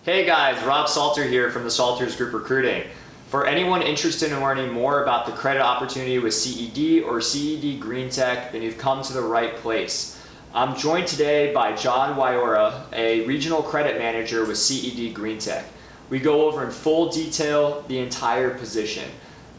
Hey guys, Rob Salter here from the Salters Group Recruiting. For anyone interested in learning more about the credit opportunity with CED or CED Green Tech, then you've come to the right place. I'm joined today by John Wyora, a regional credit manager with CED Green Tech. We go over in full detail the entire position.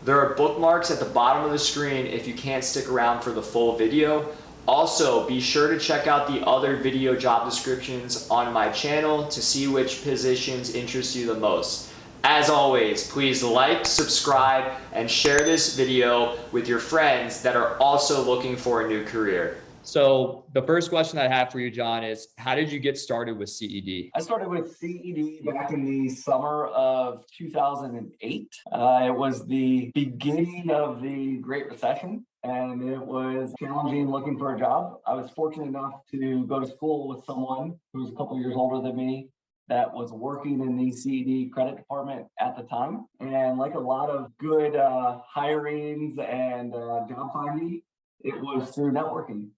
There are bookmarks at the bottom of the screen if you can't stick around for the full video. Also, be sure to check out the other video job descriptions on my channel to see which positions interest you the most. As always, please like, subscribe, and share this video with your friends that are also looking for a new career. So the first question I have for you, John, is how did you get started with CED? I started with CED back in the summer of 2008. It was the beginning of the Great Recession, and it was challenging looking for a job. I was fortunate enough to go to school with someone who was a couple years older than me that was working in the CED credit department at the time. And like a lot of good hirings and job finding, it was through networking.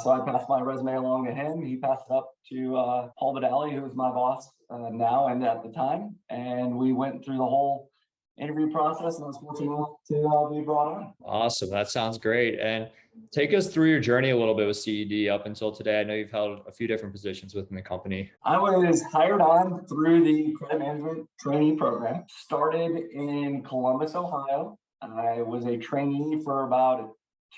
So I passed my resume along to him. He passed it up to Paul Vidali, who is my boss now and at the time. And we went through the whole interview process, and I was fortunate enough to be brought on. Awesome. That sounds great. And take us through your journey a little bit with CED up until today. I know you've held a few different positions within the company. I was hired on through the credit management trainee program. Started in Columbus, Ohio. I was a trainee for about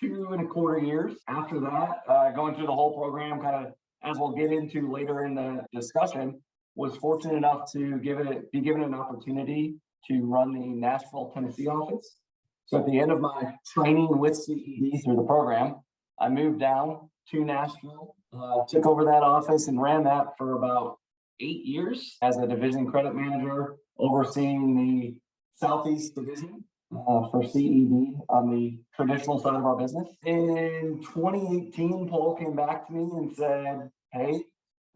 2.25 years. After that, going through the whole program, kind of as we'll get into later in the discussion, was fortunate enough to be given an opportunity to run the Nashville, Tennessee office. So at the end of my training with CED through the program, I moved down to Nashville, took over that office and ran that for about 8 years as a division credit manager, overseeing the Southeast division for CED on the traditional side of our business. In 2018, Paul came back to me and said, hey,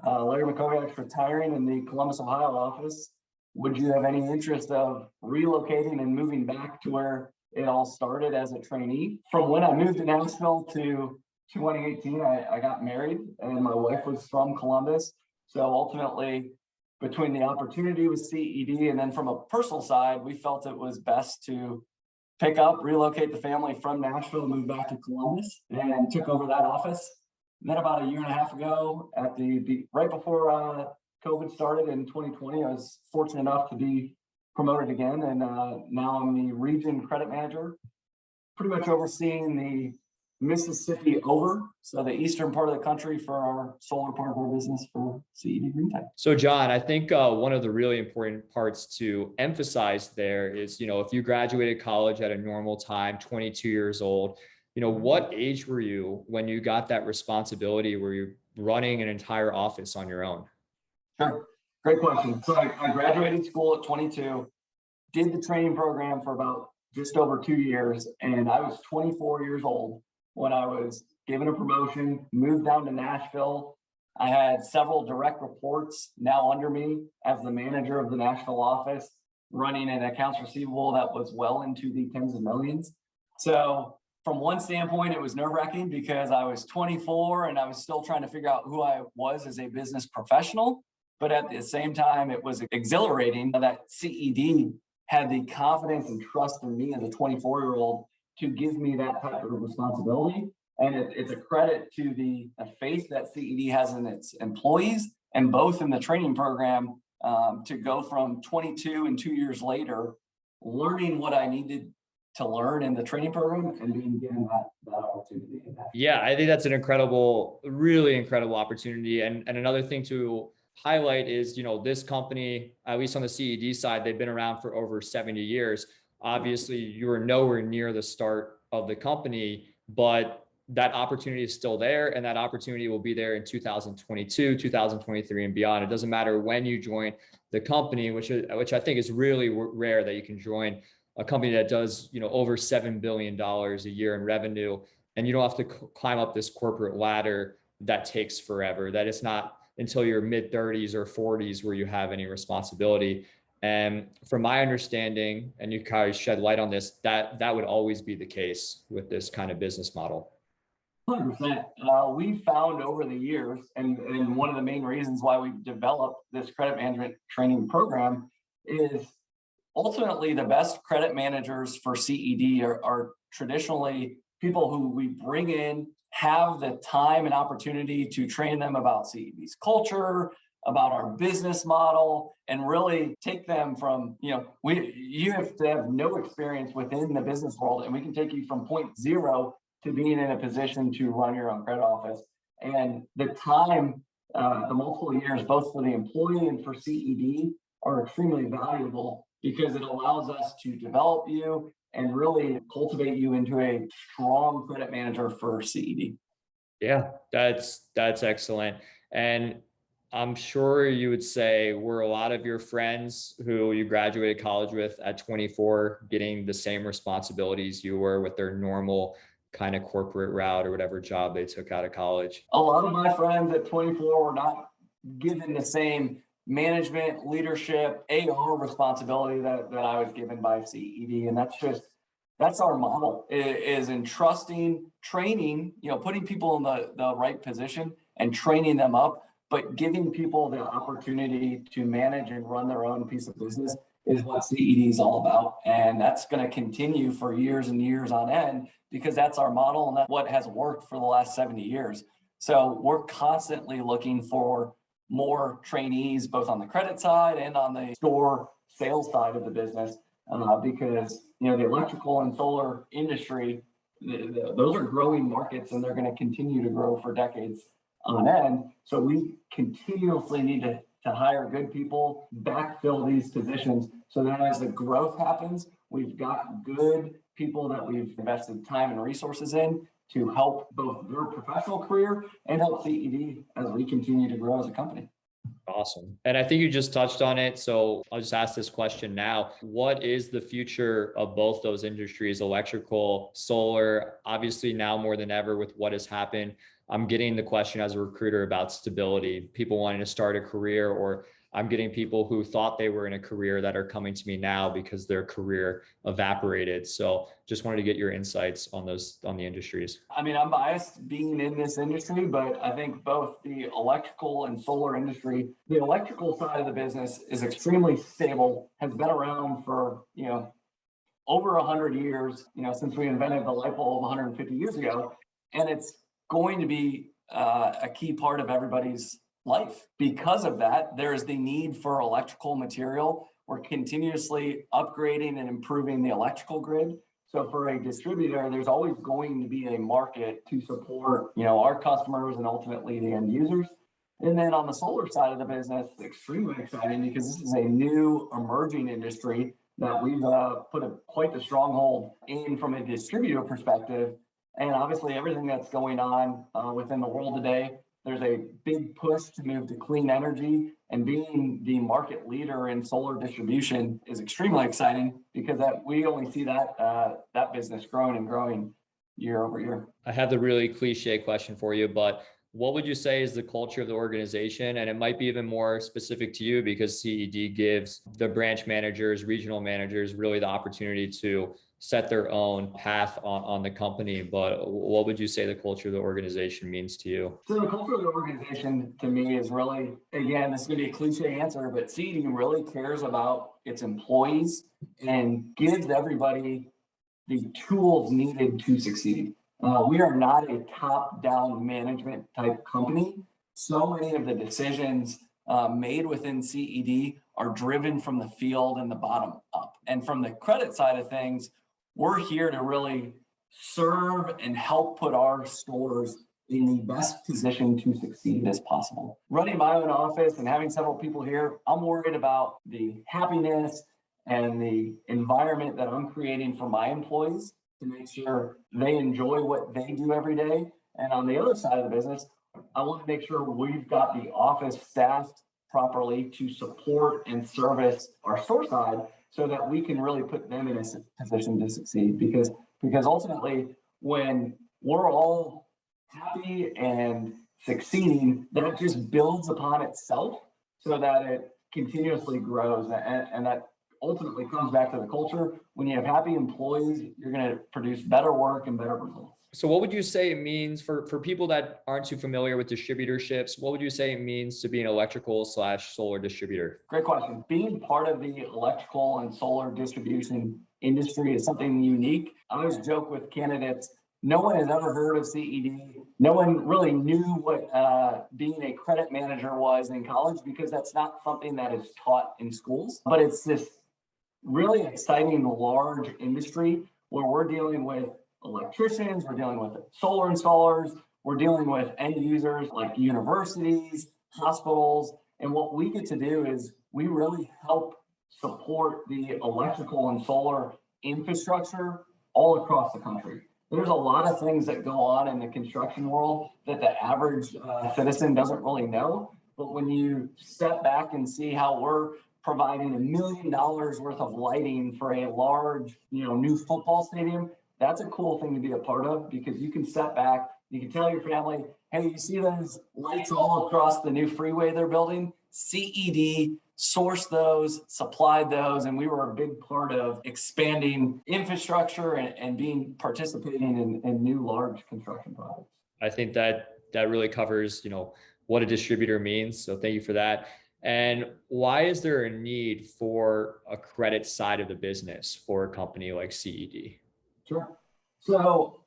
Larry McCoviak's retiring in the Columbus, Ohio office. Would you have any interest of relocating and moving back to where it all started as a trainee? From when I moved to Nashville to 2018, I got married, and my wife was from Columbus. So ultimately, between the opportunity with CED and then from a personal side, we felt it was best to relocate the family from Nashville, move back to Columbus, and took over that office. And then about 1.5 years ago, at right before COVID started in 2020, I was fortunate enough to be promoted again, and now I'm the region credit manager, pretty much overseeing the Mississippi so the eastern part of the country for our solar part of our business for CED Green Tech. So John, I think one of the really important parts to emphasize there is, if you graduated college at a normal time, 22 years old, what age were you when you got that responsibility? Were you running an entire office on your own? Sure. Great question. So I graduated school at 22, did the training program for about just over 2 years, and I was 24 years old when I was given a promotion, moved down to Nashville. I had several direct reports now under me as the manager of the Nashville office, running an accounts receivable that was well into the tens of millions. So from one standpoint, it was nerve-wracking because I was 24 and I was still trying to figure out who I was as a business professional. But at the same time, it was exhilarating that CED had the confidence and trust in me as a 24-year-old to give me that type of responsibility. And it's a credit to the faith that CED has in its employees, and both in the training program to go from 22 and 2 years later, learning what I needed to learn in the training program and being given that opportunity. Yeah, I think that's an really incredible opportunity. And another thing to highlight is, this company, at least on the CED side, they've been around for over 70 years. Obviously, you were nowhere near the start of the company, but that opportunity is still there, and that opportunity will be there in 2022, 2023, and beyond. It doesn't matter when you join the company, which I think is really rare that you can join a company that does, over $7 billion a year in revenue, and you don't have to climb up this corporate ladder that takes forever. That it's not until your mid 30s or 40s where you have any responsibility. And from my understanding, and you kind of shed light on this, that would always be the case with this kind of business model. 100%. We found over the years, and one of the main reasons why we've developed this credit management training program is ultimately the best credit managers for CED are traditionally people who we bring in, have the time and opportunity to train them about CED's culture, about our business model, and really take them from, you have to have no experience within the business world, and we can take you from point zero to being in a position to run your own credit office. And the time, the multiple years, both for the employee and for CED, are extremely valuable because it allows us to develop you and really cultivate you into a strong credit manager for CED. Yeah, that's excellent. And I'm sure you would say were a lot of your friends who you graduated college with at 24 getting the same responsibilities you were with their normal kind of corporate route or whatever job they took out of college? A lot of my friends at 24 were not given the same management, leadership, AR responsibility that I was given by CED. And that's our model, is entrusting, training, putting people in the right position and training them up, but giving people the opportunity to manage and run their own piece of business is what CED is all about. And that's going to continue for years and years on end because that's our model and that's what has worked for the last 70 years. So we're constantly looking for more trainees, both on the credit side and on the store sales side of the business, because the electrical and solar industry, those are growing markets and they're going to continue to grow for decades on end. So we continuously need to hire good people, backfill these positions so that as the growth happens, we've got good people that we've invested time and resources in to help both their professional career and help CED as we continue to grow as a company. Awesome. And I think you just touched on it. So I'll just ask this question now. What is the future of both those industries, electrical, solar? Obviously now more than ever with what has happened, I'm getting the question as a recruiter about stability, people wanting to start a career, or I'm getting people who thought they were in a career that are coming to me now because their career evaporated. So just wanted to get your insights on the industries. I mean, I'm biased being in this industry, but I think both the electrical and solar industry, the electrical side of the business is extremely stable, has been around for, over 100 years, since we invented the light bulb 150 years ago. And it's going to be a key part of everybody's life. Because of that, there is the need for electrical material. We're continuously upgrading and improving the electrical grid. So for a distributor, there's always going to be a market to support, our customers and ultimately the end users. And then on the solar side of the business, it's extremely exciting because this is a new emerging industry that we've put quite the stronghold in from a distributor perspective. And obviously everything that's going on within the world today, there's a big push to move to clean energy, and being the market leader in solar distribution is extremely exciting because we only see that business growing and growing year over year. I have the really cliche question for you, but what would you say is the culture of the organization? And it might be even more specific to you because CED gives the branch managers, regional managers really the opportunity to set their own path on the company. But what would you say the culture of the organization means to you? So the culture of the organization to me is really, again, this is going to be a cliche answer, but CED really cares about its employees and gives everybody the tools needed to succeed. We are not a top-down management type company. So many of the decisions made within CED are driven from the field and the bottom up. And from the credit side of things, we're here to really serve and help put our stores in the best position to succeed as possible. Running my own office and having several people here, I'm worried about the happiness and the environment that I'm creating for my employees to make sure they enjoy what they do every day. And on the other side of the business, I want to make sure we've got the office staffed properly to support and service our store side so that we can really put them in a position to succeed. Because ultimately, when we're all happy and succeeding, that just builds upon itself so that it continuously grows. And that ultimately comes back to the culture. When you have happy employees, you're going to produce better work and better results. So what would you say it means for people that aren't too familiar with distributorships? What would you say it means to be an electrical/solar distributor? Great question. Being part of the electrical and solar distribution industry is something unique. I always joke with candidates, no one has ever heard of CED. No one really knew what being a credit manager was in college because that's not something that is taught in schools. But it's this really exciting large industry where we're dealing with electricians, we're dealing with solar installers, we're dealing with end users like universities, hospitals. And what we get to do is we really help support the electrical and solar infrastructure all across the country. There's a lot of things that go on in the construction world that the average citizen doesn't really know. But when you step back and see how we're providing $1 million worth of lighting for a large, new football stadium, that's a cool thing to be a part of because you can step back, you can tell your family, hey, you see those lights all across the new freeway they're building? CED sourced those, supplied those, and we were a big part of expanding infrastructure and participating in new large construction projects. I think that really covers, what a distributor means. So thank you for that. And why is there a need for a credit side of the business for a company like CED? Sure. So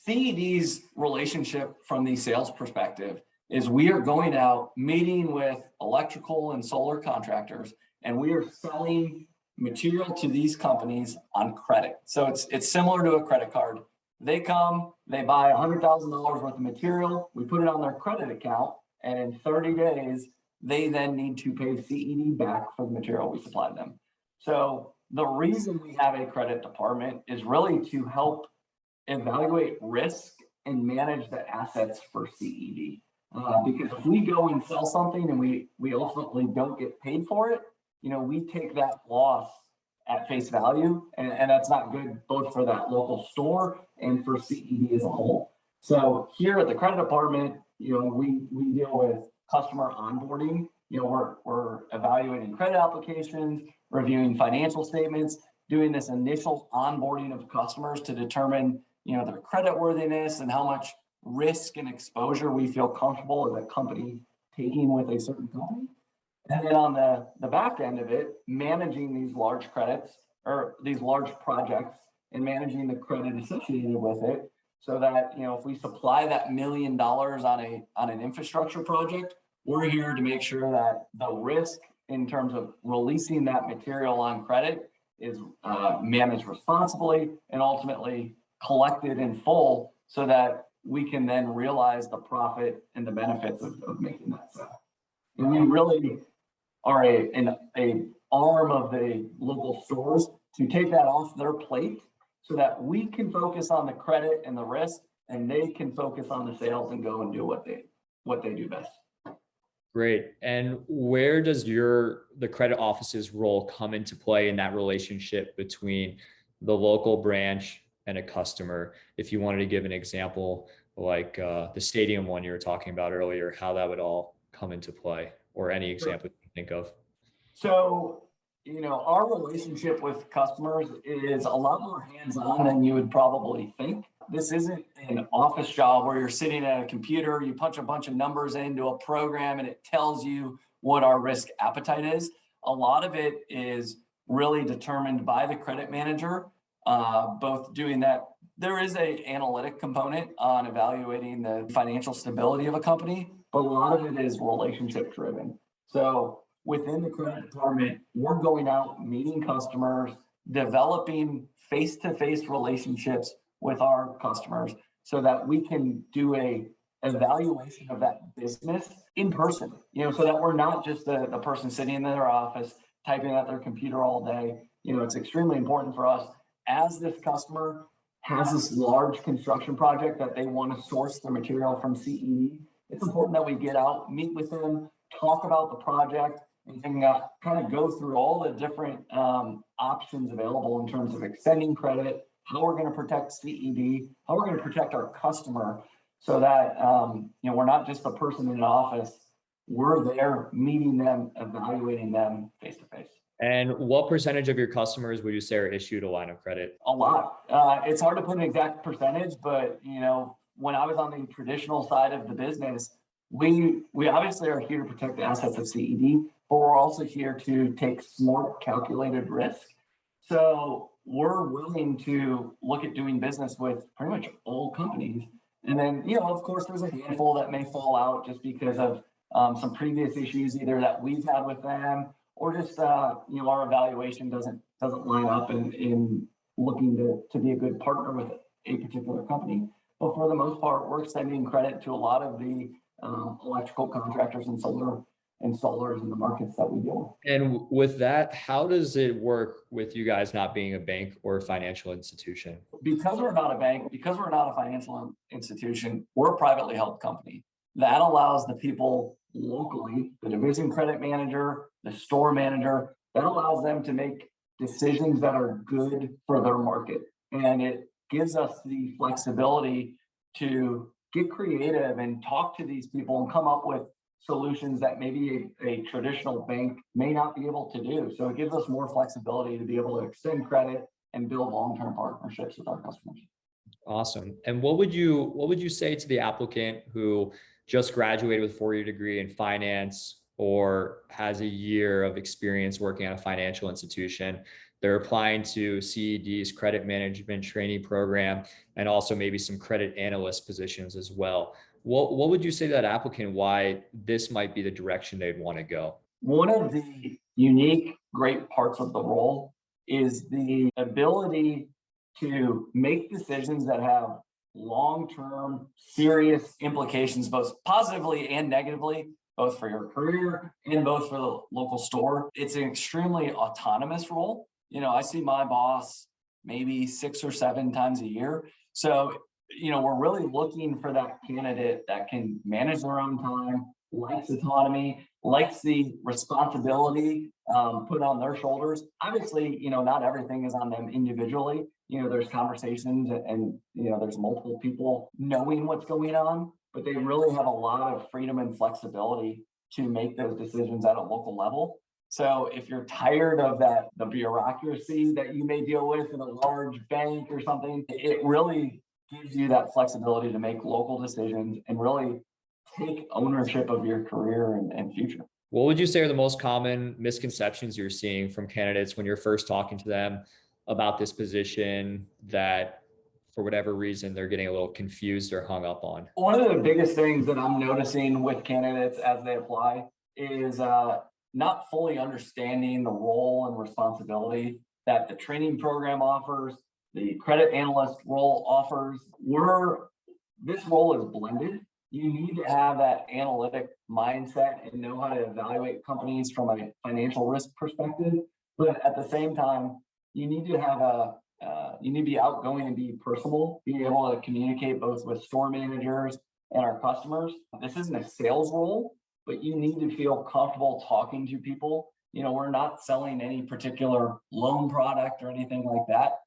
CED's relationship from the sales perspective is we are going out meeting with electrical and solar contractors, and we are selling material to these companies on credit. So it's similar to a credit card. They come, they buy $100,000 worth of material, we put it on their credit account, and in 30 days, they then need to pay CED back for the material we supplied them. So the reason we have a credit department is really to help evaluate risk and manage the assets for CED. Because if we go and sell something and we ultimately don't get paid for it, we take that loss at face value, and that's not good both for that local store and for CED as a whole. So here at the credit department, we deal with customer onboarding. We're evaluating credit applications, reviewing financial statements, doing this initial onboarding of customers to determine, their credit worthiness and how much risk and exposure we feel comfortable as a company taking with a certain company. And then on the back end of it, managing these large credits or these large projects and managing the credit associated with it so that, if we supply that $1 million on an infrastructure project, we're here to make sure that the risk in terms of releasing that material on credit is managed responsibly and ultimately collected in full so that we can then realize the profit and the benefits of making that sale. And we really are an arm of the local stores to take that off their plate so that we can focus on the credit and the risk, and they can focus on the sales and go and do what they do best. Great. And where does the credit office's role come into play in that relationship between the local branch and a customer? If you wanted to give an example, like the stadium one you were talking about earlier, how that would all come into play, or any example you can think of. So, our relationship with customers is a lot more hands-on than you would probably think. This isn't an office job where you're sitting at a computer, you punch a bunch of numbers into a program and it tells you what our risk appetite is. A lot of it is really determined by the credit manager, both doing that. There is an analytic component on evaluating the financial stability of a company, but a lot of it is relationship driven. So within the credit department, we're going out, meeting customers, developing face-to-face relationships with our customers so that we can do a evaluation of that business in person, so that we're not just the person sitting in their office typing at their computer all day. It's extremely important for us as this customer has this large construction project that they want to source the material from CED. It's important that we get out, meet with them, talk about the project, and kind of go through all the different options available in terms of extending credit, how we're going to protect CED, how we're going to protect our customer so that we're not just the person in an office, we're there meeting them, evaluating them face to face. And what percentage of your customers would you say are issued a line of credit? A lot. It's hard to put an exact percentage, but when I was on the traditional side of the business, we obviously are here to protect the assets of CED, but we're also here to take smart, calculated risk. So we're willing to look at doing business with pretty much all companies. And then, of course, there's a handful that may fall out just because of some previous issues, either that we've had with them or just our evaluation doesn't line up in looking to be a good partner with a particular company. But for the most part, we're extending credit to a lot of the electrical contractors and solar installers in the markets that we deal with. And with that, how does it work with you guys not being a bank or a financial institution? Because we're not a bank, because we're not a financial institution, we're a privately held company. That allows the people locally, the division credit manager, the store manager, that allows them to make decisions that are good for their market. And it gives us the flexibility to get creative and talk to these people and come up with solutions that maybe a traditional bank may not be able to do. So it gives us more flexibility to be able to extend credit and build long-term partnerships with our customers. Awesome. And what would you say to the applicant who just graduated with a 4-year degree in finance or has a year of experience working at a financial institution? They're applying to CED's credit management trainee program and also maybe some credit analyst positions as well. What would you say to that applicant why this might be the direction they'd want to go? One of the unique, great parts of the role is the ability to make decisions that have long-term, serious implications, both positively and negatively, both for your career and both for the local store. It's an extremely autonomous role. I see my boss maybe 6 or 7 times a year. So, we're really looking for that candidate that can manage their own time, likes autonomy, likes the responsibility put on their shoulders. Obviously, not everything is on them individually. There's conversations and, there's multiple people knowing what's going on, but they really have a lot of freedom and flexibility to make those decisions at a local level. So if you're tired of the bureaucracy that you may deal with in a large bank or something, it really gives you that flexibility to make local decisions and really take ownership of your career and future. What would you say are the most common misconceptions you're seeing from candidates when you're first talking to them about this position that for whatever reason they're getting a little confused or hung up on? One of the biggest things that I'm noticing with candidates as they apply is not fully understanding the role and responsibility that the training program offers, the credit analyst role offers. This role is blended. You need to have that analytic mindset and know how to evaluate companies from a financial risk perspective. But at the same time, you need to have you need to be outgoing and be personable, being able to communicate both with store managers and our customers. This isn't a sales role, but you need to feel comfortable talking to people. We're not selling any particular loan product or anything like that.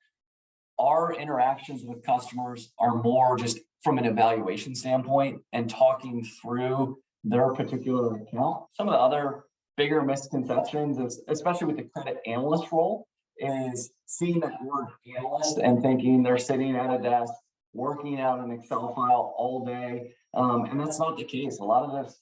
Our interactions with customers are more just from an evaluation standpoint and talking through their particular account. Some of the other bigger misconceptions, especially with the credit analyst role, is seeing that word analyst and thinking they're sitting at a desk working out an Excel file all day. And that's not the case. A lot of this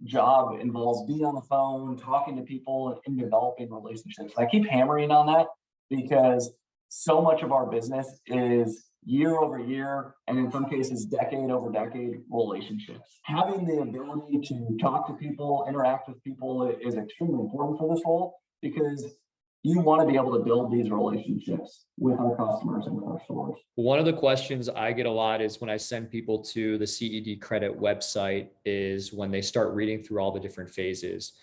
job involves being on the phone, talking to people, and developing relationships. I keep hammering on that because so much of our business is year over year, and in some cases, decade over decade relationships. Having the ability to talk to people, interact with people is extremely important for this role because you want to be able to build these relationships with our customers and with our stores. One of the questions I get a lot is when I send people to the CED credit website is when they start reading through all the different phases.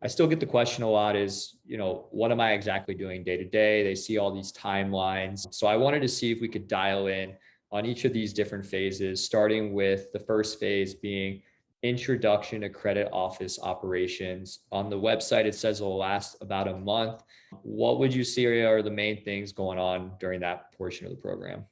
I still get the question a lot is, what am I exactly doing day to day? They see all these timelines. So I wanted to see if we could dial in on each of these different phases, starting with the first phase being Introduction to Credit Office Operations. On the website, it says it'll last about a month. What would you say are the main things going on during that portion of the program?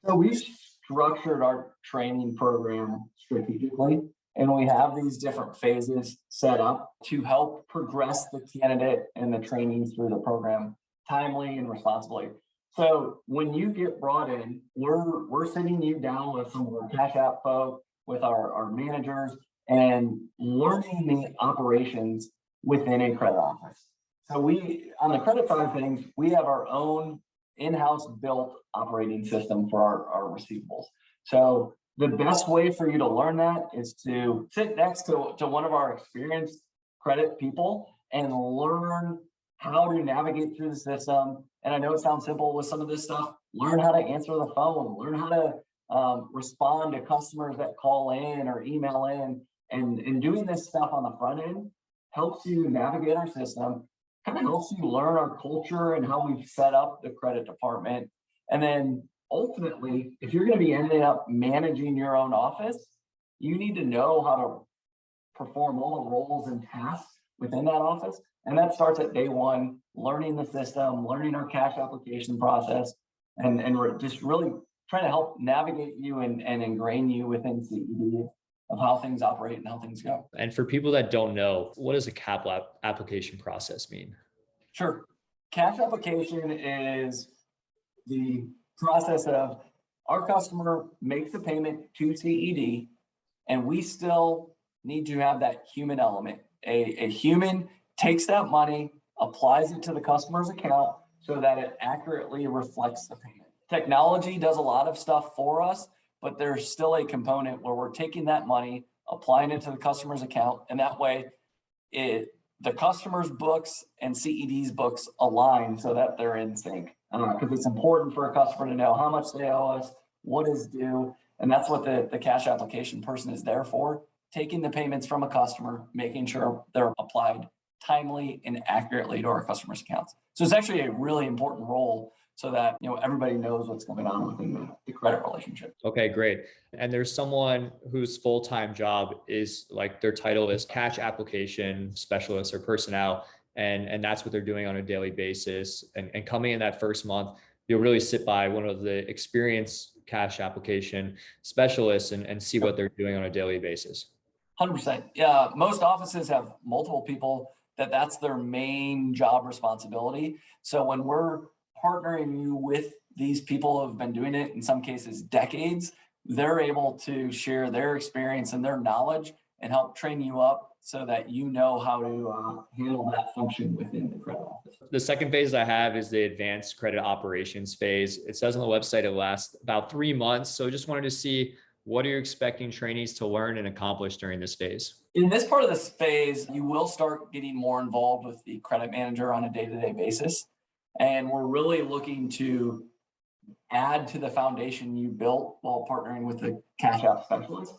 So we structured our training program strategically. And we have these different phases set up to help progress the candidate and the trainees through the program timely and responsibly. So when you get brought in, we're sitting you down with some of our Cash App folk, with our managers, and learning the operations within a credit office. So we, on the credit side of things, we have our own in-house built operating system for our receivables. So the best way for you to learn that is to sit next to one of our experienced credit people and learn how to navigate through the system. And I know it sounds simple with some of this stuff. Learn how to answer the phone, learn how to respond to customers that call in or email in. And doing this stuff on the front end helps you navigate our system, kind of helps you learn our culture and how we've set up the credit department. And then ultimately, if you're going to be ending up managing your own office, you need to know how to perform all the roles and tasks within that office. And that starts at day one, learning the system, learning our cash application process, and we're just really trying to help navigate you and ingrain you within CED of how things operate and how things go. And for people that don't know, what does a CAP application process mean? Sure. Cash application is the process of our customer makes a payment to CED, and we still need to have that human element. A human takes that money, applies it to the customer's account so that it accurately reflects the payment. Technology does a lot of stuff for us, but there's still a component where we're taking that money, applying it to the customer's account, and that way the customer's books and CED's books align so that they're in sync. Because it's important for a customer to know how much they owe us, what is due, and that's what the cash application person is there for, taking the payments from a customer, making sure they're applied timely and accurately to our customers' accounts. So it's actually a really important role so that everybody knows what's going on within the credit relationship. Okay, great. And there's someone whose full-time job is like their title is cash application specialist or personnel, and that's what they're doing on a daily basis. And coming in that first month, you'll really sit by one of the experienced cash application specialists and see what they're doing on a daily basis. 100%. Yeah, most offices have multiple people that's their main job responsibility. So when we're partnering you with these people who have been doing it, in some cases decades, they're able to share their experience and their knowledge and help train you up so that you know how to handle that function within the credit office. The second phase I have is the advanced credit operations phase. It says on the website it lasts about 3 months. So just wanted to see, what are you expecting trainees to learn and accomplish during this phase? In this part of this phase, you will start getting more involved with the credit manager on a day-to-day basis. And we're really looking to add to the foundation you built while partnering with the Cash App specialist.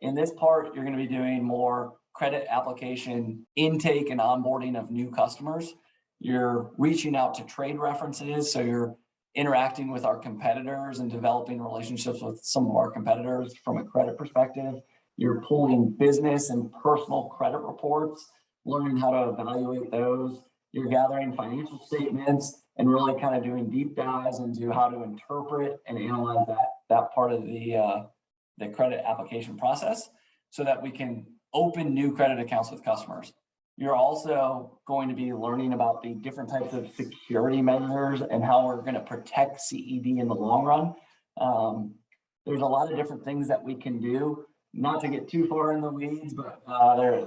In this part, you're going to be doing more credit application intake and onboarding of new customers. You're reaching out to trade references, so you're interacting with our competitors and developing relationships with some of our competitors from a credit perspective. You're pulling business and personal credit reports, learning how to evaluate those. You're gathering financial statements and really kind of doing deep dives into how to interpret and analyze that part of the credit application process so that we can open new credit accounts with customers. You're also going to be learning about the different types of security measures and how we're going to protect CED in the long run. There's a lot of different things that we can do, not to get too far in the weeds, but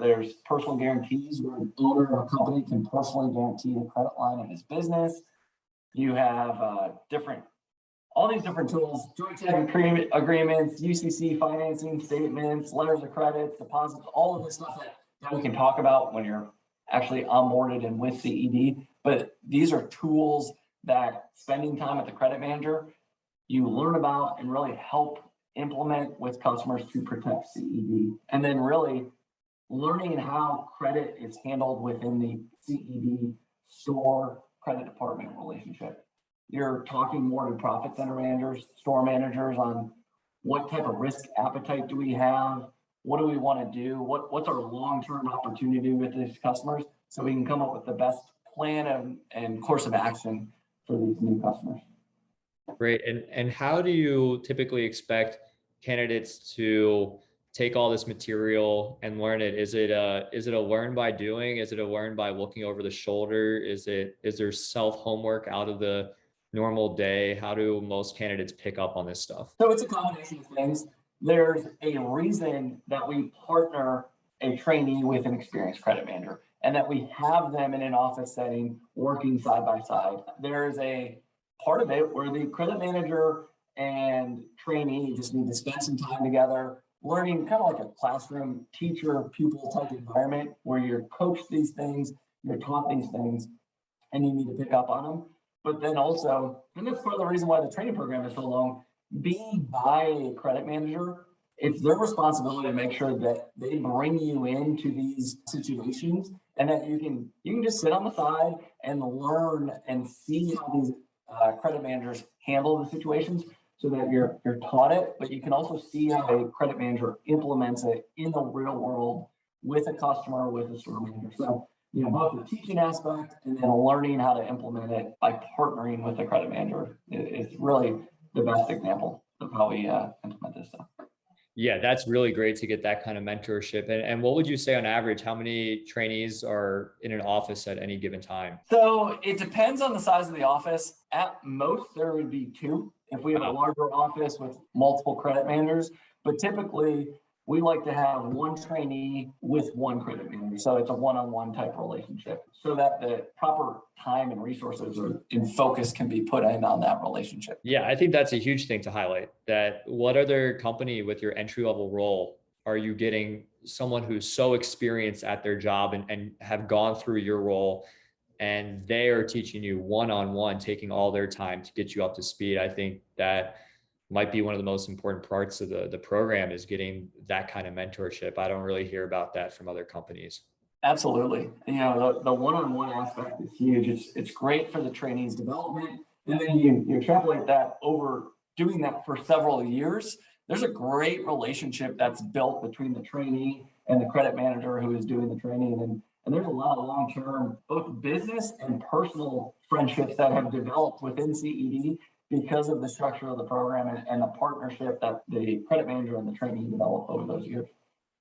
there's personal guarantees where an owner of a company can personally guarantee the credit line of his business. You have all these different tools, joint check agreements, UCC financing statements, letters of credit, deposits, all of this stuff that we can talk about when you're actually onboarded and with CED. But these are tools that spending time at the credit manager, you learn about and really help implement with customers to protect CED. And then really learning how credit is handled within the CED store credit department relationship. You're talking more to profit center managers, store managers on what type of risk appetite do we have? What do we want to do? What's our long-term opportunity with these customers so we can come up with the best plan and course of action for these new customers. Great. And how do you typically expect candidates to take all this material and learn it? Is it a learn by doing? Is it a learn by looking over the shoulder? Is there self homework out of the normal day? How do most candidates pick up on this stuff? So it's a combination of things. There's a reason that we partner a trainee with an experienced credit manager and that we have them in an office setting working side by side. There's a part of it where the credit manager and trainee just need to spend some time together learning, kind of like a classroom teacher pupil type environment where you're coached these things, you're taught these things, and you need to pick up on them. But then also, and that's part of the reason why the training program is so long, being by a credit manager, it's their responsibility to make sure that they bring you into these situations and that you can just sit on the side and learn and see how these credit managers handle the situations so that you're taught it, but you can also see how a credit manager implements it in the real world with a customer, with a store manager. So both the teaching aspect and then learning how to implement it by partnering with the credit manager is really the best example of how we implement this stuff. Yeah, that's really great to get that kind of mentorship. And what would you say on average, how many trainees are in an office at any given time? So it depends on the size of the office. At most, there would be two if we have a larger office with multiple credit managers. But typically, we like to have one trainee with one credit manager. So it's a one-on-one type relationship so that the proper time and resources and focus can be put in on that relationship. Yeah, I think that's a huge thing to highlight, that what other company with your entry level role are you getting someone who's so experienced at their job and have gone through your role, and they are teaching you one-on-one, taking all their time to get you up to speed. I think that might be one of the most important parts of the program, is getting that kind of mentorship. I don't really hear about that from other companies. Absolutely. The one-on-one aspect is huge. It's great for the trainees' development. And then you extrapolate that over doing that for several years. There's a great relationship that's built between the trainee and the credit manager who is doing the training. And there's a lot of long-term, both business and personal friendships that have developed within CED because of the structure of the program and the partnership that the credit manager and the trainee develop over those years.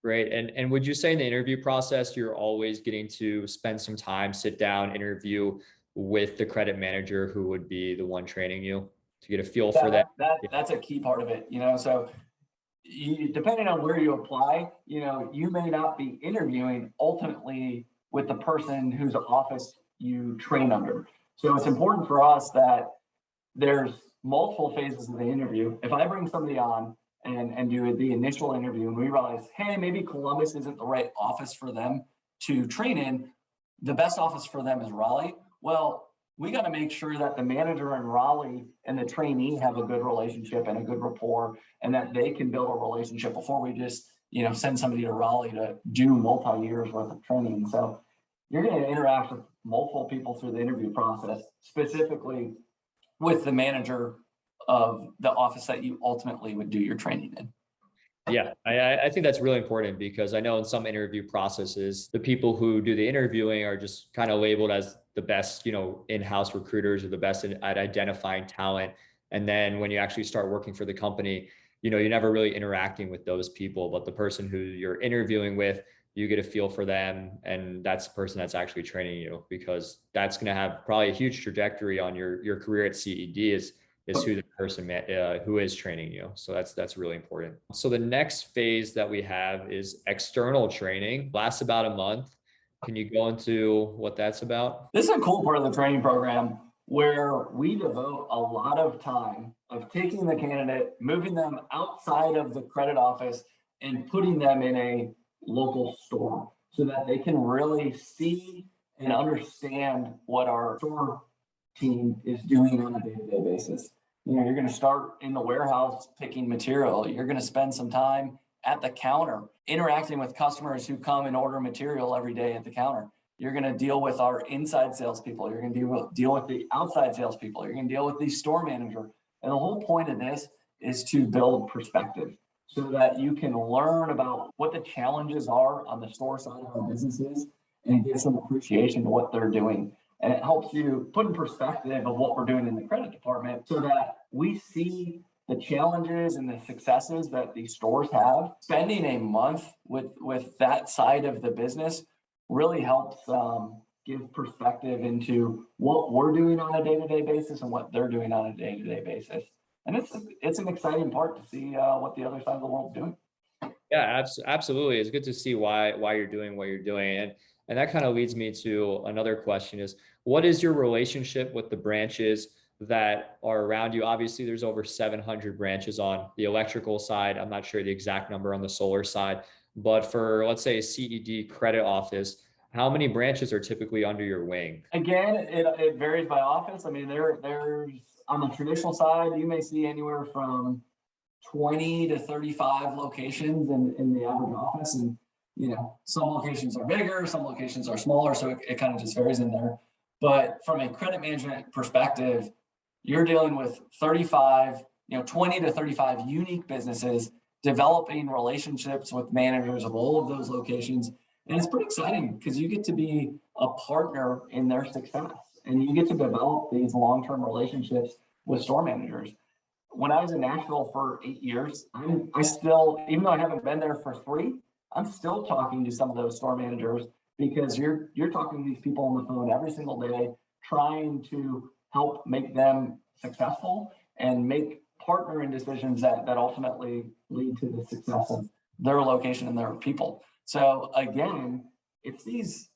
Great. And would you say in the interview process, you're always getting to spend some time, sit down, interview with the credit manager who would be the one training you, to get a feel for that? That's a key part of it. So depending on where you apply, you may not be interviewing ultimately with the person whose office you train under. So it's important for us that there's multiple phases of the interview. If I bring somebody on and do the initial interview and we realize, hey, maybe Columbus isn't the right office for them to train in, the best office for them is Raleigh. Well, we got to make sure that the manager in Raleigh and the trainee have a good relationship and a good rapport, and that they can build a relationship before we just send somebody to Raleigh to do multi-years worth of training. So you're going to interact with multiple people through the interview process, specifically with the manager of the office that you ultimately would do your training in. Yeah, I think that's really important, because I know in some interview processes, the people who do the interviewing are just kind of labeled as the best, in-house recruiters, or the best at identifying talent. And then when you actually start working for the company, you're never really interacting with those people, but the person who you're interviewing with, you get a feel for them. And that's the person that's actually training you, because that's going to have probably a huge trajectory on your career at CED, is who the person who is training you. So that's really important. So the next phase that we have is external training. Lasts about a month. Can you go into what that's about? This is a cool part of the training program where we devote a lot of time of taking the candidate, moving them outside of the credit office and putting them in a local store so that they can really see and understand what our store team is doing on a day-to-day basis. You're going to start in the warehouse picking material. You're going to spend some time at the counter interacting with customers who come and order material every day at the counter. You're going to deal with our inside salespeople. You're going to deal with the outside salespeople. You're going to deal with the store manager. And the whole point of this is to build perspective so that you can learn about what the challenges are on the store side of our businesses and give some appreciation to what they're doing. And it helps you put in perspective of what we're doing in the credit department so that we see the challenges and the successes that these stores have, spending a month with that side of the business really helps give perspective into what we're doing on a day-to-day basis and what they're doing on a day-to-day basis. And it's an exciting part to see what the other side of the world's doing. Yeah, absolutely. It's good to see why you're doing what you're doing. And that kind of leads me to another question is, what is your relationship with the branches that are around you? Obviously, there's over 700 branches on the electrical side. I'm not sure the exact number on the solar side, but for, let's say, a CED credit office, how many branches are typically under your wing? Again, it varies by office. I mean, there's on the traditional side, you may see anywhere from 20 to 35 locations in the average office. And, some locations are bigger, some locations are smaller. So it kind of just varies in there. But from a credit management perspective, you're dealing with 35, 20 to 35 unique businesses developing relationships with managers of all of those locations. And it's pretty exciting because you get to be a partner in their success and you get to develop these long-term relationships with store managers. When I was in Nashville for 8 years, I still, even though I haven't been there for 3, I'm still talking to some of those store managers because you're talking to these people on the phone every single day, trying to help make them successful and make partner in decisions that ultimately lead to the success of their location and their people. So again, it's these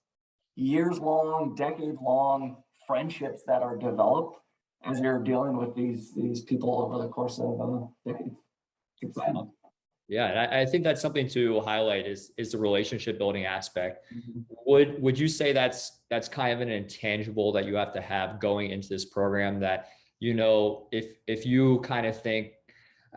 years-long, decade-long friendships that are developed as you're dealing with these people over the course of decades. It's exciting. Yeah, and I think that's something to highlight is the relationship building aspect. Mm-hmm. Would you say that's kind of an intangible that you have to have going into this program that, if you kind of think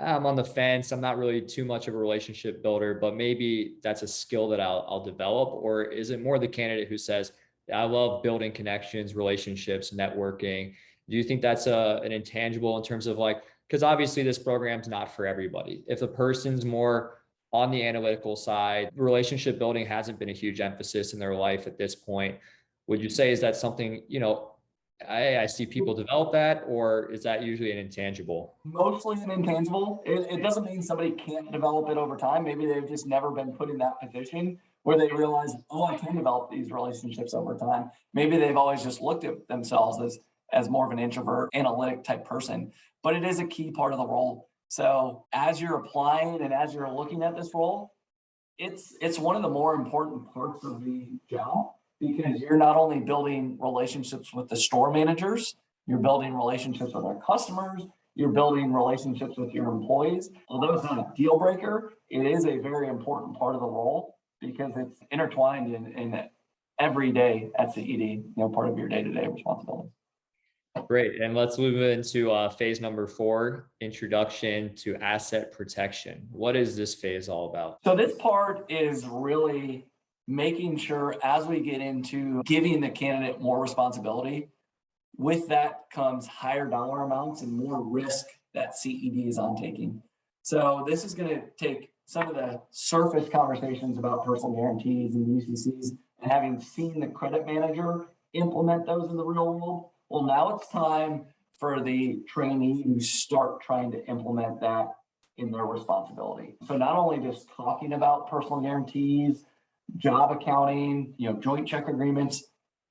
I'm on the fence, I'm not really too much of a relationship builder, but maybe that's a skill that I'll develop? Or is it more the candidate who says, I love building connections, relationships, networking? Do you think that's an intangible in terms of because obviously this program's not for everybody. If the person's more on the analytical side, relationship building hasn't been a huge emphasis in their life at this point. Would you say, is that something, I see people develop that, or is that usually an intangible? Mostly an intangible. It doesn't mean somebody can't develop it over time. Maybe they've just never been put in that position where they realize, oh, I can develop these relationships over time. Maybe they've always just looked at themselves as more of an introvert, analytic type person, but it is a key part of the role. So as you're applying and as you're looking at this role, it's one of the more important parts of the job because you're not only building relationships with the store managers, you're building relationships with our customers, you're building relationships with your employees. Although it's not a deal breaker, it is a very important part of the role because it's intertwined in every day at CED, part of your day-to-day responsibility. Great. And let's move into phase number 4, introduction to asset protection. What is this phase all about? So this part is really making sure as we get into giving the candidate more responsibility, with that comes higher dollar amounts and more risk that CED is on taking. So this is going to take some of the surface conversations about personal guarantees and UCCs and having seen the credit manager implement those in the real world. Well, now it's time for the trainee to start trying to implement that in their responsibility. So not only just talking about personal guarantees, job accounting, joint check agreements,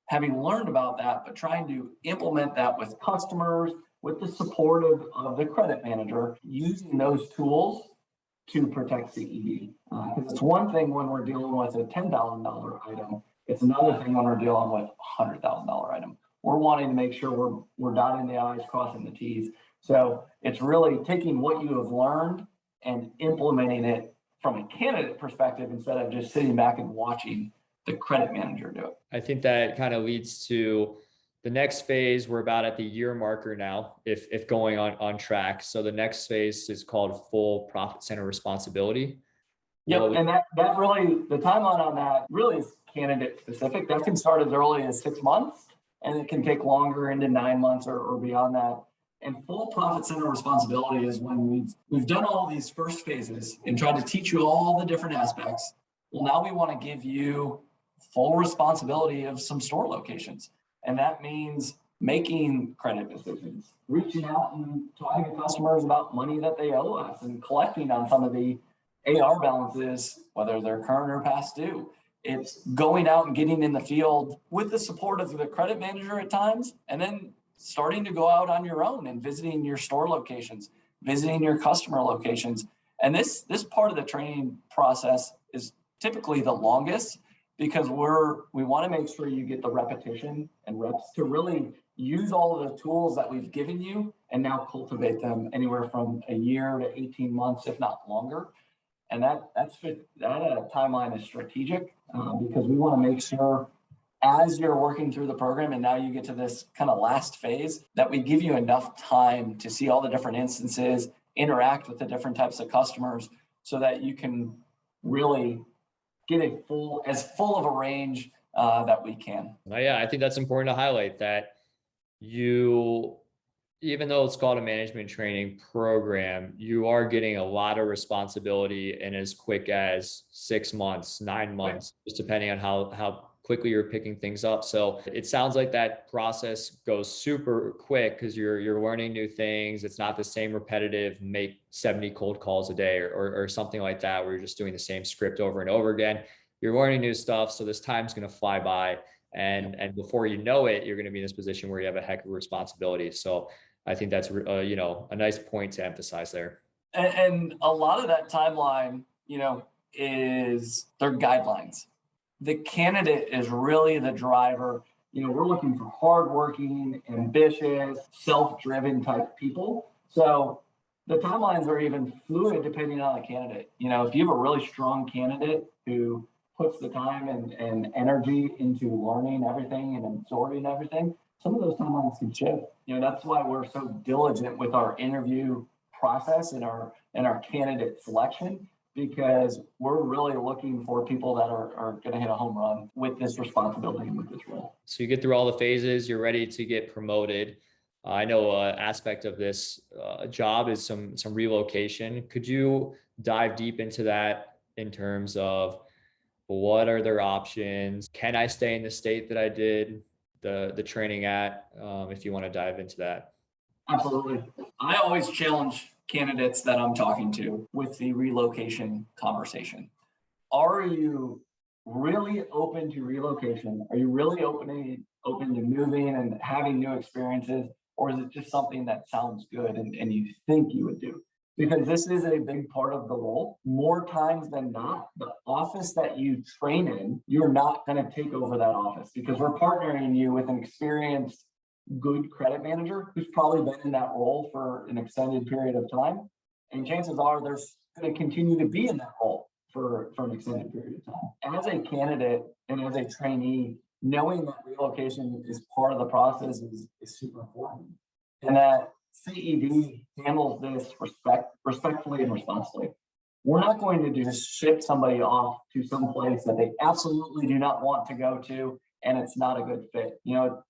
having learned about that, but trying to implement that with customers, with the support of the credit manager, using those tools to protect CED. Because it's one thing when we're dealing with a $10,000 item, it's another thing when we're dealing with a $100,000 item. We're wanting to make sure we're dotting the I's, crossing the T's. So it's really taking what you have learned and implementing it from a candidate perspective instead of just sitting back and watching the credit manager do it. I think that kind of leads to the next phase. We're about at the year marker now, if going on track. So the next phase is called full profit center responsibility. Yep, and that really, the timeline on that really is candidate specific. That can start as early as 6 months, and it can take longer into 9 months or beyond that. And full profit center responsibility is when we've done all these first phases and tried to teach you all the different aspects. Well, now we want to give you full responsibility of some store locations. And that means making credit decisions, reaching out and talking to customers about money that they owe us and collecting on some of the AR balances, whether they're current or past due. It's going out and getting in the field with the support of the credit manager at times, and then starting to go out on your own and visiting your store locations, visiting your customer locations. And this part of the training process is typically the longest, because we want to make sure you get the repetition and reps to really use all of the tools that we've given you and now cultivate them anywhere from a year to 18 months, if not longer. And that timeline is strategic because we want to make sure as you're working through the program and now you get to this kind of last phase, that we give you enough time to see all the different instances, interact with the different types of customers, so that you can really get as full of a range that we can. Yeah, I think that's important to highlight, that even though it's called a management training program, you are getting a lot of responsibility in as quick as 6 months, 9 months, just depending on how quickly you're picking things up. So it sounds like that process goes super quick because you're learning new things. It's not the same repetitive, make 70 cold calls a day or something like that, where you're just doing the same script over and over again. You're learning new stuff. So this time's going to fly by. And before you know it, you're going to be in this position where you have a heck of a responsibility. So I think that's a nice point to emphasize there. And a lot of that timeline, is their guidelines. The candidate is really the driver. We're looking for hardworking, ambitious, self-driven type people. So the timelines are even fluid depending on the candidate. If you have a really strong candidate who puts the time and energy into learning everything and absorbing everything, some of those timelines can shift. That's why we're so diligent with our interview process and our candidate selection, because we're really looking for people that are going to hit a home run with this responsibility and with this role. So you get through all the phases, you're ready to get promoted. I know an aspect of this job is some relocation. Could you dive deep into that in terms of what are their options? Can I stay in the state that I did the training at? If you want to dive into that. Absolutely. I always challenge candidates that I'm talking to with the relocation conversation. Are you really open to relocation? Are you really open to moving and having new experiences? Or is it just something that sounds good and you think you would do? Because this is a big part of the role. More times than not, the office that you train in, you're not going to take over that office, because we're partnering you with an experienced, good credit manager who's probably been in that role for an extended period of time. And chances are they're going to continue to be in that role for an extended period of time. As a candidate and as a trainee, knowing that relocation is part of the process is super important. And that CED handles this respectfully and responsibly. We're not going to just ship somebody off to some place that they absolutely do not want to go to, and it's not a good fit.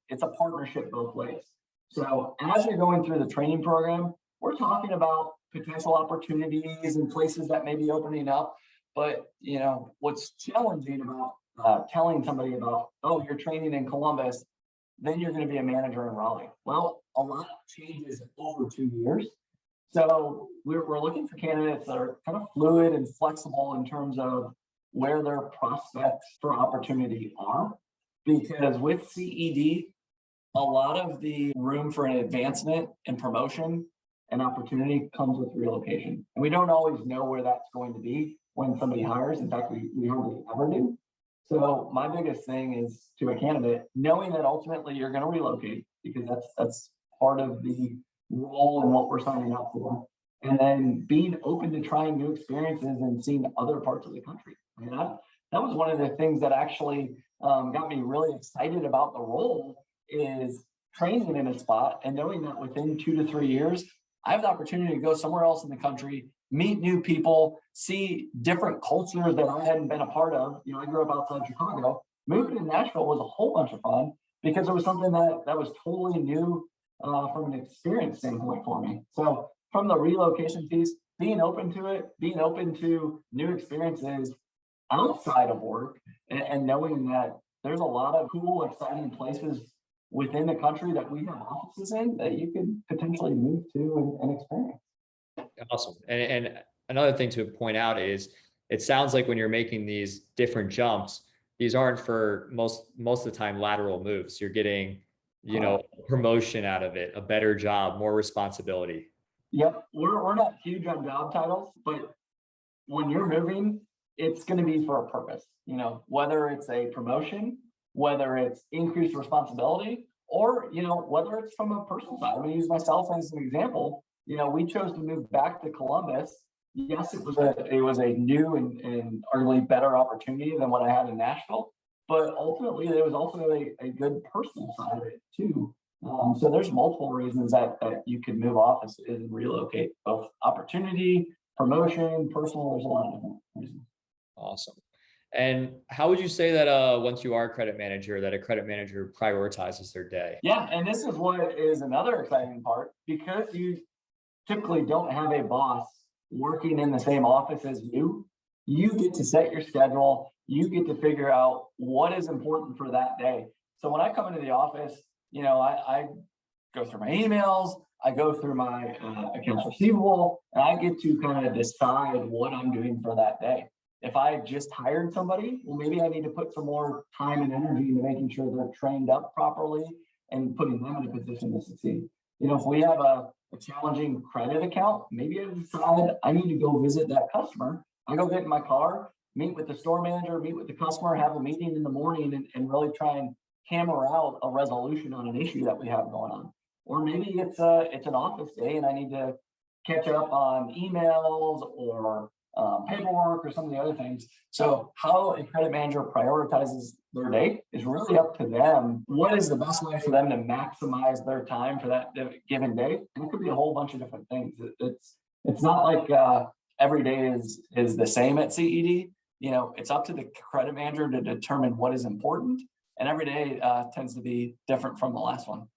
It's a partnership both ways. So as you're going through the training program, we're talking about potential opportunities and places that may be opening up. But what's challenging about telling somebody about, oh, you're training in Columbus, then you're going to be a manager in Raleigh. Well, a lot changes over 2 years. So we're looking for candidates that are kind of fluid and flexible in terms of where their prospects for opportunity are. Because with CED, a lot of the room for an advancement and promotion and opportunity comes with relocation. And we don't always know where that's going to be when somebody hires. In fact, we hardly ever do. So my biggest thing is to a candidate, knowing that ultimately you're going to relocate, because that's part of the role and what we're signing up for. And then being open to trying new experiences and seeing other parts of the country. That was one of the things that actually got me really excited about the role, is training in a spot and knowing that within 2 to 3 years, I have the opportunity to go somewhere else in the country, meet new people, see different cultures that I hadn't been a part of. I grew up outside Chicago. Moving to Nashville was a whole bunch of fun because it was something that was totally new from an experience standpoint for me. So from the relocation piece, being open to it, being open to new experiences outside of work, and knowing that there's a lot of cool, exciting places within the country that we have offices in that you could potentially move to and experience. Awesome. And another thing to point out is it sounds like when you're making these different jumps, these aren't for most of the time lateral moves. You're getting, promotion out of it, a better job, more responsibility. Yep, we're not huge on job titles, but when you're moving, it's going to be for a purpose. Whether it's a promotion, whether it's increased responsibility, or whether it's from a personal side. I'm going to use myself as an example. We chose to move back to Columbus. Yes, it was a new and arguably better opportunity than what I had in Nashville, but ultimately there was also a good personal side of it too. So there's multiple reasons that you could move offices and relocate, both opportunity, promotion, personal. There's a lot of different reasons. Awesome. And how would you say that once you are a credit manager, that a credit manager prioritizes their day? Yeah, and this is what is another exciting part, because you typically don't have a boss working in the same office as you. You get to set your schedule. You get to figure out what is important for that day. So when I come into the office, I go through my emails, I go through my accounts receivable, and I get to kind of decide what I'm doing for that day. If I just hired somebody, well, maybe I need to put some more time and energy into making sure they're trained up properly and putting them in a position to succeed. If we have a challenging credit account, maybe I decide I need to go visit that customer. I go get in my car, meet with the store manager, meet with the customer, have a meeting in the morning and really try and hammer out a resolution on an issue that we have going on. Or maybe it's an office day and I need to catch up on emails or paperwork or some of the other things. So how a credit manager prioritizes their day is really up to them. What is the best way for them to maximize their time for that given day? And it could be a whole bunch of different things. It's not like every day is the same at CED. It's up to the credit manager to determine what is important. And every day tends to be different from the last one.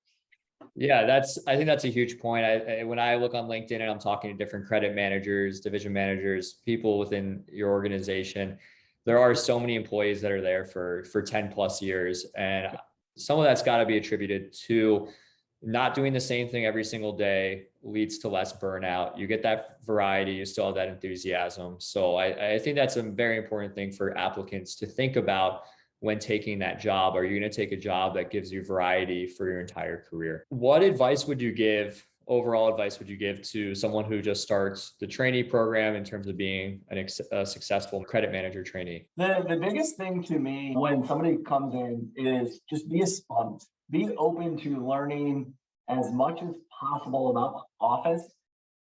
Yeah, I think that's a huge point. When I look on LinkedIn and I'm talking to different credit managers, division managers, people within your organization, there are so many employees that are there for 10 plus years. And some of that's got to be attributed to not doing the same thing every single day leads to less burnout. You get that variety, you still have that enthusiasm. So I think that's a very important thing for applicants to think about when taking that job. Are you going to take a job that gives you variety for your entire career? What advice would you give, overall advice would you give to someone who just starts the trainee program in terms of being a successful credit manager trainee? The biggest thing to me when somebody comes in is just be a sponge. Be open to learning as much as possible about the office,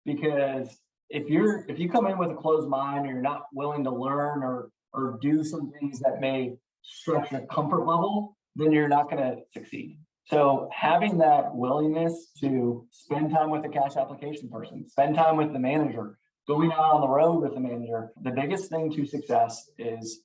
because if you come in with a closed mind or you're not willing to learn or do some things that may stretch your comfort level, then you're not going to succeed. So having that willingness to spend time with the cash application person, spend time with the manager, going out on the road with the manager, the biggest thing to success is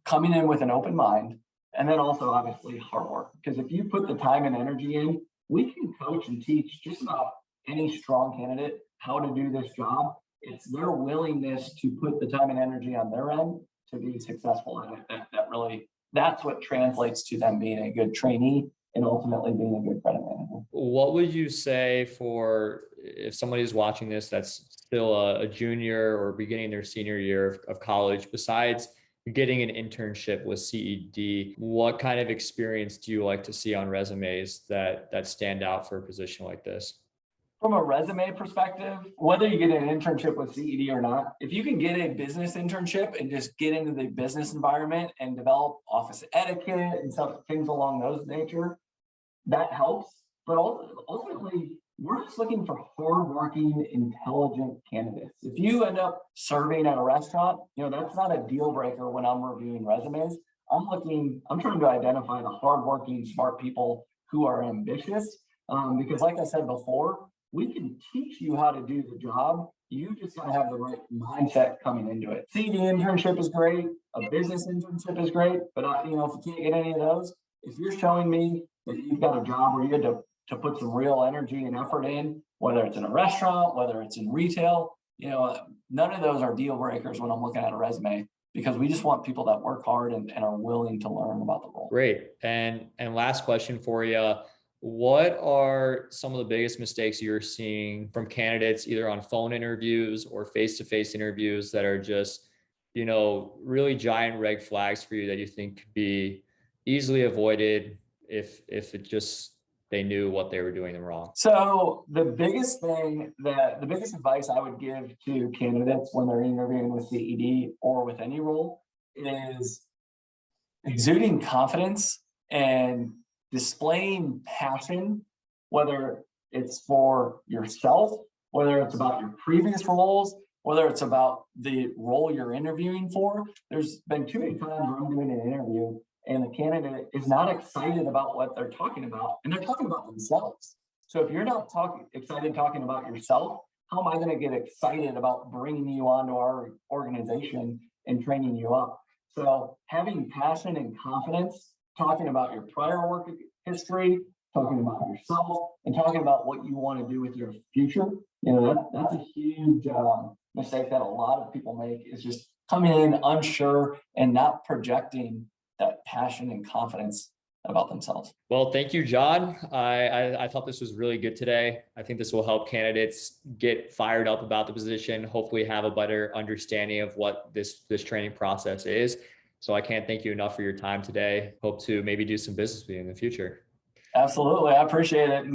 coming in with an open mind. And then also obviously hard work, because if you put the time and energy in, we can coach and teach just about any strong candidate how to do this job. It's their willingness to put the time and energy on their end to be successful in it. That's what translates to them being a good trainee and ultimately being a good credit manager. What would you say for if somebody's watching this that's still a junior or beginning their senior year of college, besides getting an internship with CED, what kind of experience do you like to see on resumes that stand out for a position like this? From a resume perspective, whether you get an internship with CED or not, if you can get a business internship and just get into the business environment and develop office etiquette and some things along those nature, that helps. But ultimately, we're just looking for hardworking, intelligent candidates. If you end up serving at a restaurant, that's not a deal breaker when I'm reviewing resumes. I'm trying to identify the hardworking, smart people who are ambitious. Because like I said before, we can teach you how to do the job. You just gotta have the right mindset coming into it. CED internship is great. A business internship is great. But if you can't get any of those, if you're showing me that you've got a job where you had to put some real energy and effort in, whether it's in a restaurant, whether it's in retail, none of those are deal breakers when I'm looking at a resume, because we just want people that work hard and are willing to learn about the role. Great. And last question for you. What are some of the biggest mistakes you're seeing from candidates, either on phone interviews or face-to-face interviews, that are just, really giant red flags for you that you think could be easily avoided if it just they knew what they were doing wrong? So the biggest advice I would give to candidates when they're interviewing with CED or with any role is exuding confidence and displaying passion, whether it's for yourself, whether it's about your previous roles, whether it's about the role you're interviewing for. There's been too many times where I'm doing an interview and the candidate is not excited about what they're talking about, and they're talking about themselves. So if you're not excited talking about yourself, how am I going to get excited about bringing you onto our organization and training you up? So having passion and confidence, talking about your prior work history, talking about yourself, and talking about what you want to do with your future, that's a huge mistake that a lot of people make, is just coming in unsure and not projecting that passion and confidence about themselves. Well, thank you, John. I thought this was really good today. I think this will help candidates get fired up about the position, hopefully have a better understanding of what this training process is. So I can't thank you enough for your time today. Hope to maybe do some business with you in the future. Absolutely. I appreciate it.